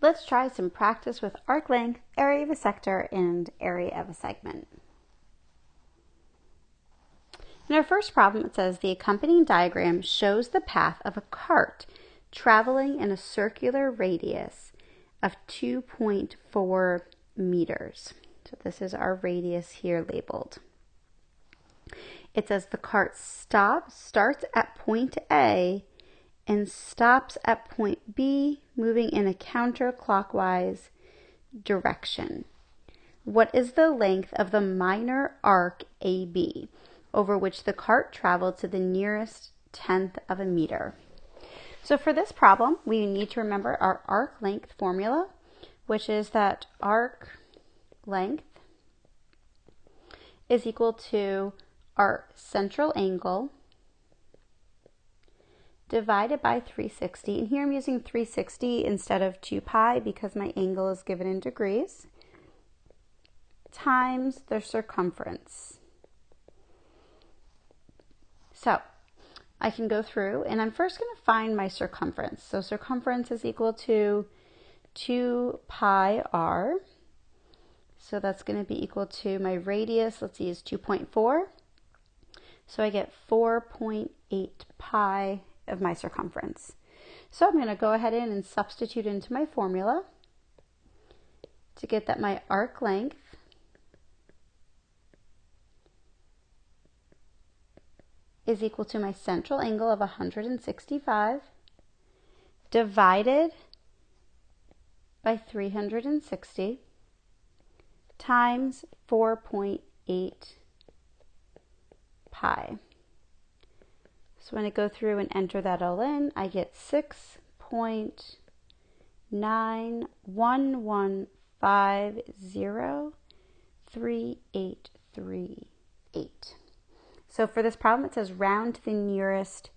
Let's try some practice with arc length, area of a sector, and area of a segment. In our first problem, it says the accompanying diagram shows the path of a cart traveling in a circular radius of 2.4 meters. So this is our radius here labeled. It says the cart starts at point A and stops at point B, moving in a counterclockwise direction. What is the length of the minor arc AB, over which the cart traveled to the nearest tenth of a meter? So for this problem, we need to remember our arc length formula, which is that arc length is equal to our central angle divided by 360. And here I'm using 360 instead of 2 pi because my angle is given in degrees, times the circumference. So I can go through and I'm first going to find my circumference. So circumference is equal to 2 pi r. So that's going to be equal to my radius, let's see, is 2.4. So I get 4.8 pi of my circumference. So I'm going to go ahead and substitute into my formula to get that my arc length is equal to my central angle of 165 divided by 360 times 4.8 pi. So when I go through and enter that all in, I get 6.911503838. So for this problem, it says round to the nearest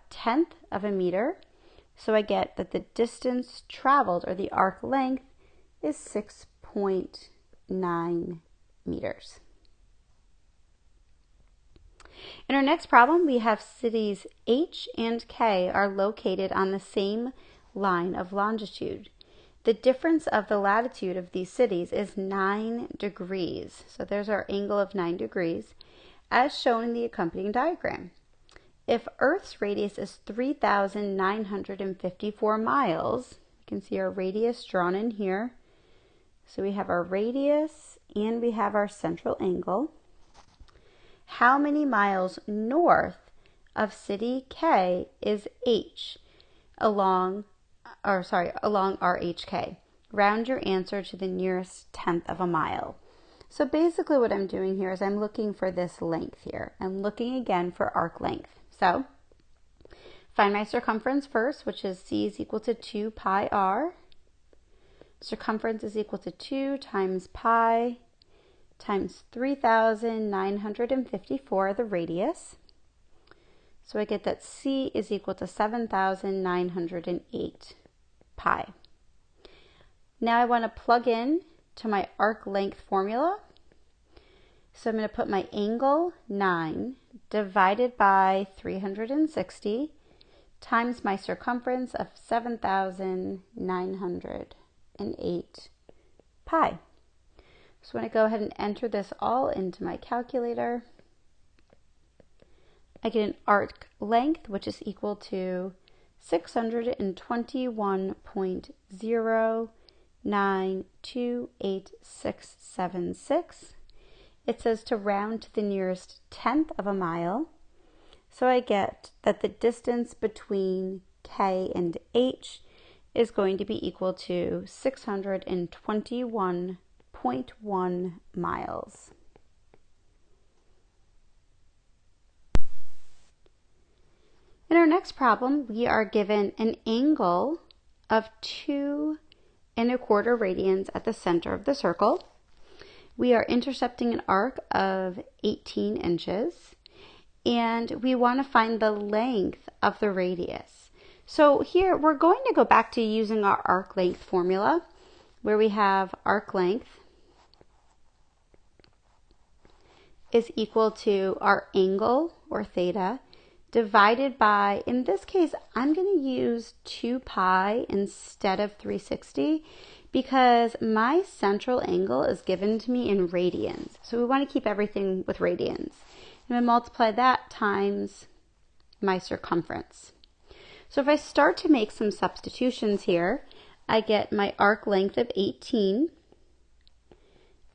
tenth of a meter. So I get that the distance traveled, or the arc length, is 6.9 meters. In our next problem, we have cities H and K are located on the same line of longitude. The difference of the latitude of these cities is 9 degrees. So there's our angle of 9 degrees, as shown in the accompanying diagram. If Earth's radius is 3,954 miles, you can see our radius drawn in here. So we have our radius and we have our central angle. How many miles north of city K is H along RHK? Round your answer to the nearest tenth of a mile. So basically what I'm doing here is I'm looking for this length here. I'm looking again for arc length. So find my circumference first, which is C is equal to 2 pi r. Circumference is equal to 2 times pi times 3,954, the radius. So I get that C is equal to 7,908 pi. Now I want to plug in to my arc length formula. So I'm going to put my angle 9 divided by 360 times my circumference of 7,908 pi. So when I go ahead and enter this all into my calculator, I get an arc length, which is equal to 621.0928676. It says to round to the nearest tenth of a mile. So I get that the distance between K and H is going to be equal to 621.1 miles. In our next problem, we are given an angle of 2 1/4 radians at the center of the circle. We are intercepting an arc of 18 inches, and we want to find the length of the radius. So here we're going to go back to using our arc length formula, where we have arc length is equal to our angle, or theta, divided by, in this case, I'm going to use 2 pi instead of 360 because my central angle is given to me in radians. So we want to keep everything with radians. And I multiply that times my circumference. So if I start to make some substitutions here, I get my arc length of 18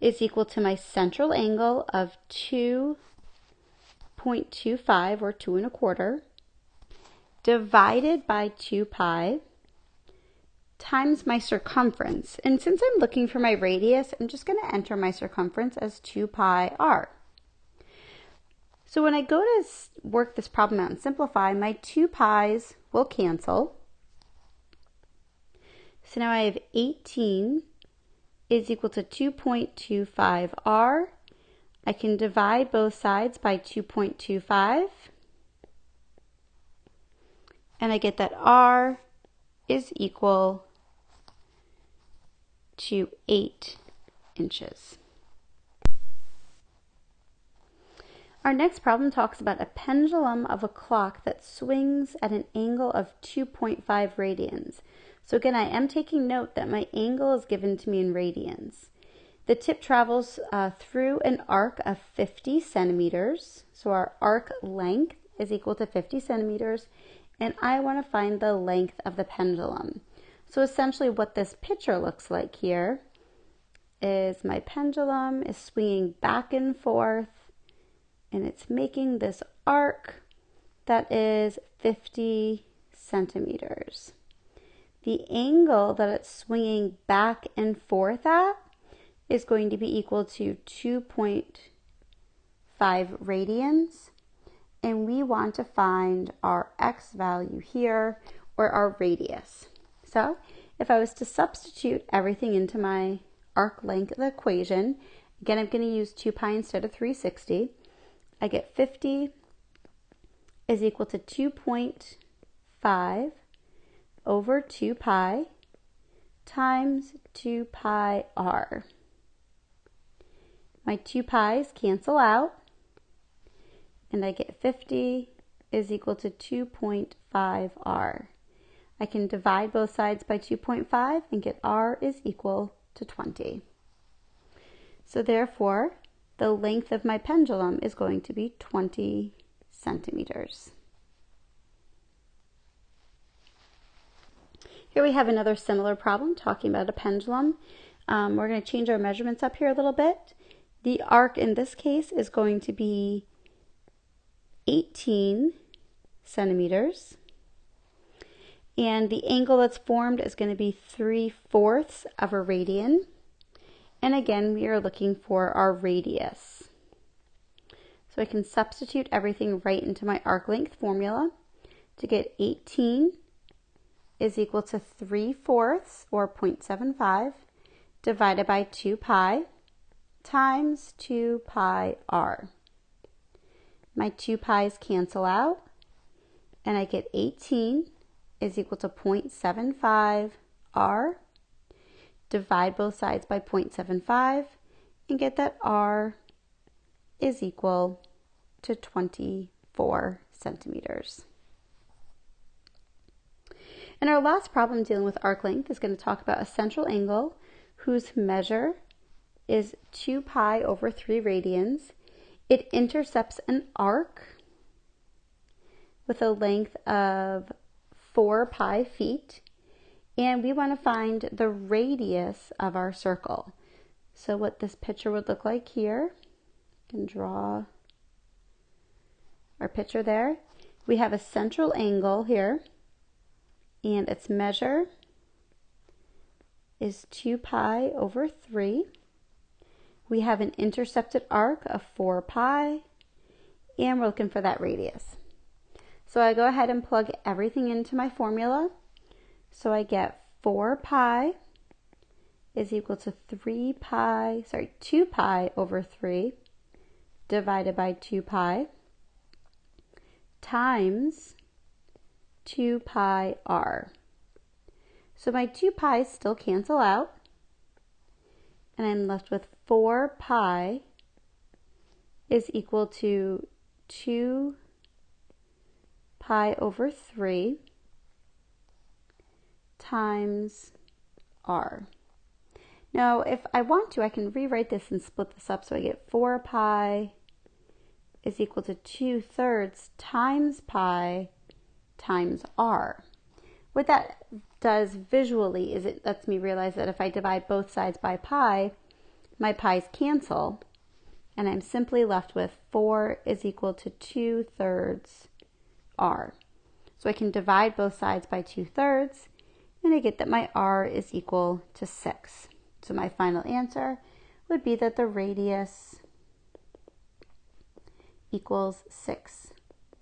is equal to my central angle of 2.25 or 2 1/4 divided by 2 pi times my circumference. And since I'm looking for my radius, I'm just going to enter my circumference as 2 pi r. So when I go to work this problem out and simplify, my 2 pi's will cancel. So now I have 18 is equal to 2.25 r. I can divide both sides by 2.25. And I get that r is equal to 8 inches. Our next problem talks about a pendulum of a clock that swings at an angle of 2.5 radians. So again, I am taking note that my angle is given to me in radians. The tip travels through an arc of 50 centimeters. So our arc length is equal to 50 centimeters. And I want to find the length of the pendulum. So essentially what this picture looks like here is my pendulum is swinging back and forth, and it's making this arc that is 50 centimeters. The angle that it's swinging back and forth at is going to be equal to 2.5 radians. And we want to find our x value here, or our radius. So if I was to substitute everything into my arc length equation, again, I'm going to use 2 pi instead of 360. I get 50 is equal to 2.5 over 2 pi times 2 pi r. My 2 pi's cancel out, and I get 50 is equal to 2.5 r. I can divide both sides by 2.5 and get r is equal to 20. So therefore, the length of my pendulum is going to be 20 centimeters. Here we have another similar problem talking about a pendulum. We're going to change our measurements up here a little bit. The arc in this case is going to be 18 centimeters. And the angle that's formed is going to be 3/4 of a radian. And again, we are looking for our radius. So I can substitute everything right into my arc length formula to get 18 is equal to 3/4 or 0.75 divided by 2 pi times 2 pi r. My 2 pi's cancel out, and I get 18 is equal to 0.75 r. Divide both sides by 0.75 and get that r is equal to 24 centimeters. And our last problem dealing with arc length is going to talk about a central angle whose measure is 2 pi over 3 radians. It intercepts an arc with a length of 4 pi feet, and we want to find the radius of our circle. So what this picture would look like here, I can draw our picture there. We have a central angle here, and its measure is 2 pi over 3. We have an intercepted arc of 4 pi, and we're looking for that radius. So I go ahead and plug everything into my formula. So I get 4 pi is equal to 2 pi over 3 divided by 2 pi times 2 pi r. So my 2 pi's still cancel out, and I'm left with 4 pi is equal to 2 pi over 3 times r. Now, if I want to, I can rewrite this and split this up so I get 4 pi is equal to 2/3 times pi times r. What that does visually is it lets me realize that if I divide both sides by pi, my pi's cancel, and I'm simply left with 4 is equal to 2/3 r. So I can divide both sides by 2/3, and I get that my r is equal to 6. So my final answer would be that the radius equals 6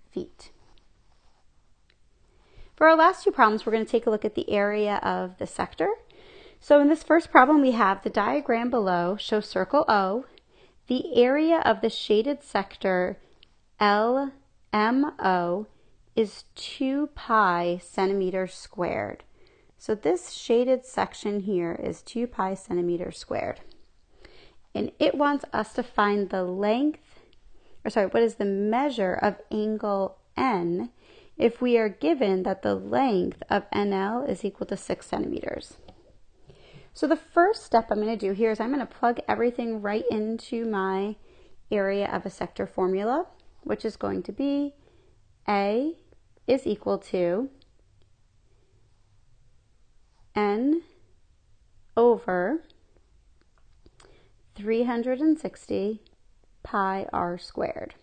feet. For our last two problems, we're going to take a look at the area of the sector. So in this first problem, we have the diagram below shows circle O. The area of the shaded sector LMO is 2 pi centimeters squared. So this shaded section here is 2 pi centimeters squared. And it wants us to find the length, what is the measure of angle N if we are given that the length of NL is equal to 6 centimeters. So the first step I'm going to do here is I'm going to plug everything right into my area of a sector formula, which is going to be A is equal to N over 360 pi r squared.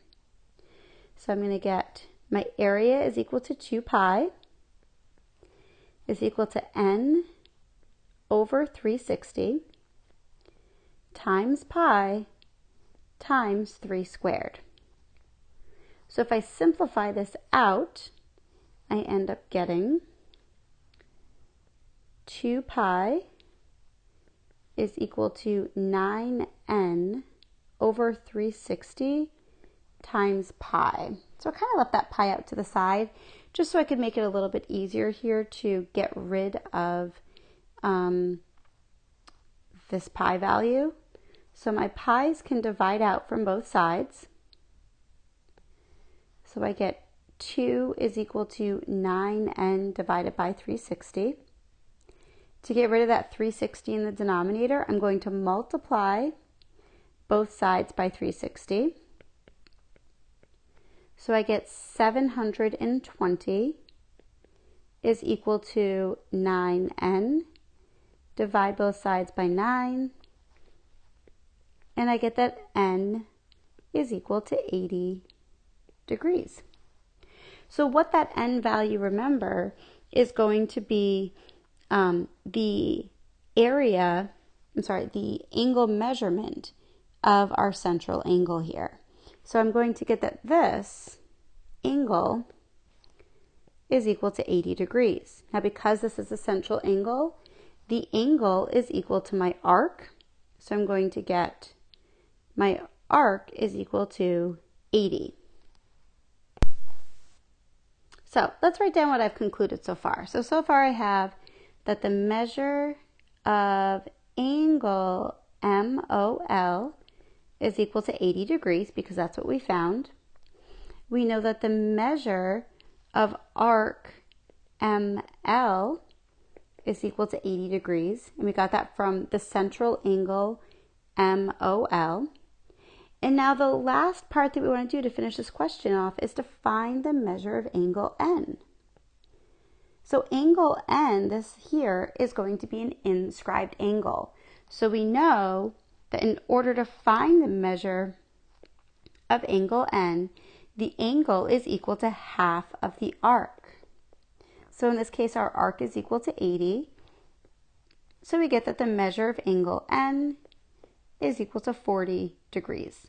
So I'm going to get my area is equal to 2 pi is equal to N over 360 times pi times 3 squared. So if I simplify this out, I end up getting 2 pi is equal to 9n over 360 times pi. So I kind of left that pi out to the side just so I could make it a little bit easier here to get rid of this pi value. So my pi's can divide out from both sides. So I get 2 is equal to 9n divided by 360. To get rid of that 360 in the denominator, I'm going to multiply both sides by 360. So I get 720 is equal to 9n. Divide both sides by 9. And I get that n is equal to 80 degrees. So what that n value, remember, is going to be the angle measurement of our central angle here. So I'm going to get that this angle is equal to 80 degrees. Now, because this is a central angle, the angle is equal to my arc. So I'm going to get my arc is equal to 80. So let's write down what I've concluded so far. So far I have that the measure of angle MOL is equal to 80 degrees because that's what we found. We know that the measure of arc ML is equal to 80 degrees, and we got that from the central angle MOL. And now the last part that we want to do to finish this question off is to find the measure of angle N. So angle N, this here, is going to be an inscribed angle. So we know that in order to find the measure of angle N, the angle is equal to half of the arc. So in this case, our arc is equal to 80. So we get that the measure of angle N is equal to 40 degrees.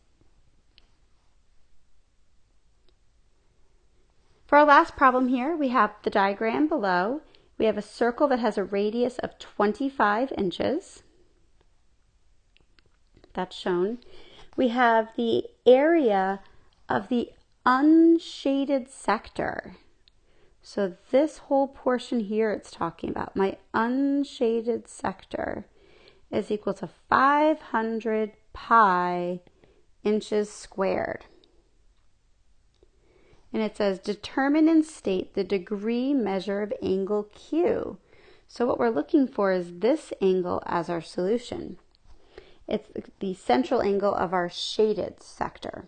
For our last problem here, we have the diagram below. We have a circle that has a radius of 25 inches. That's shown. We have the area of the unshaded sector. So this whole portion here it's talking about, my unshaded sector, is equal to 500 pi inches squared. And it says determine and state the degree measure of angle Q. So what we're looking for is this angle as our solution. It's the central angle of our shaded sector.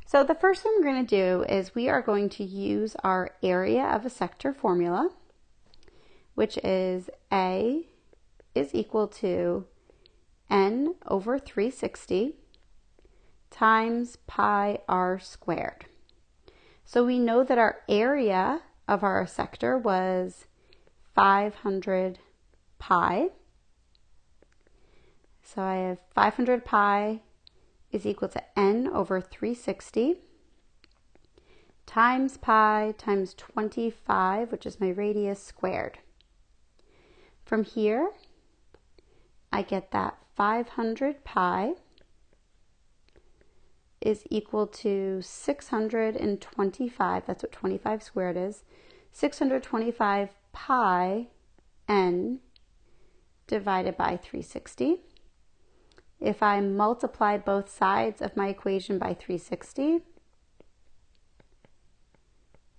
So the first thing we're going to do is we are going to use our area of a sector formula, which is A is equal to N over 360 times pi r squared. So we know that our area of our sector was 500 pi. So I have 500 pi is equal to N over 360 times pi times 25, which is my radius, squared. From here, I get that 500 pi is equal to 625, that's what 25 squared is, 625 pi N divided by 360. If I multiply both sides of my equation by 360,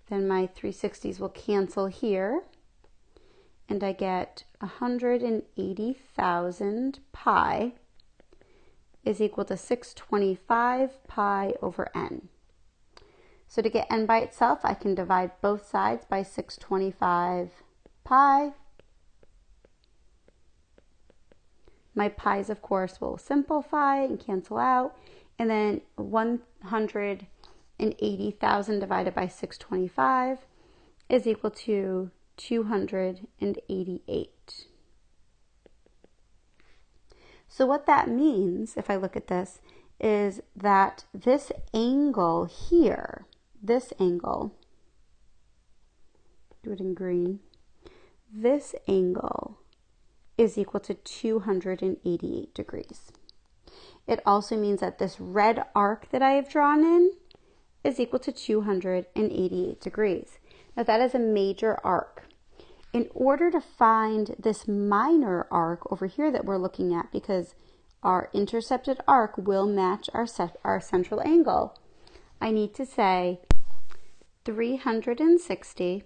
then my 360s will cancel here, and I get 180,000 pi is equal to 625 pi over N. So to get N by itself, I can divide both sides by 625 pi. My pi's, of course, will simplify and cancel out. And then 180,000 divided by 625 is equal to 288. So what that means, if I look at this, is that this angle here, this angle, do it in green, this angle is equal to 288 degrees. It also means that this red arc that I have drawn in is equal to 288 degrees. Now that is a major arc. In order to find this minor arc over here that we're looking at, because our intercepted arc will match our central angle, I need to say 360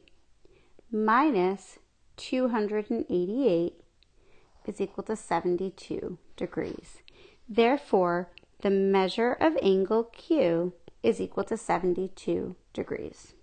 minus 288 is equal to 72 degrees. Therefore, the measure of angle Q is equal to 72 degrees.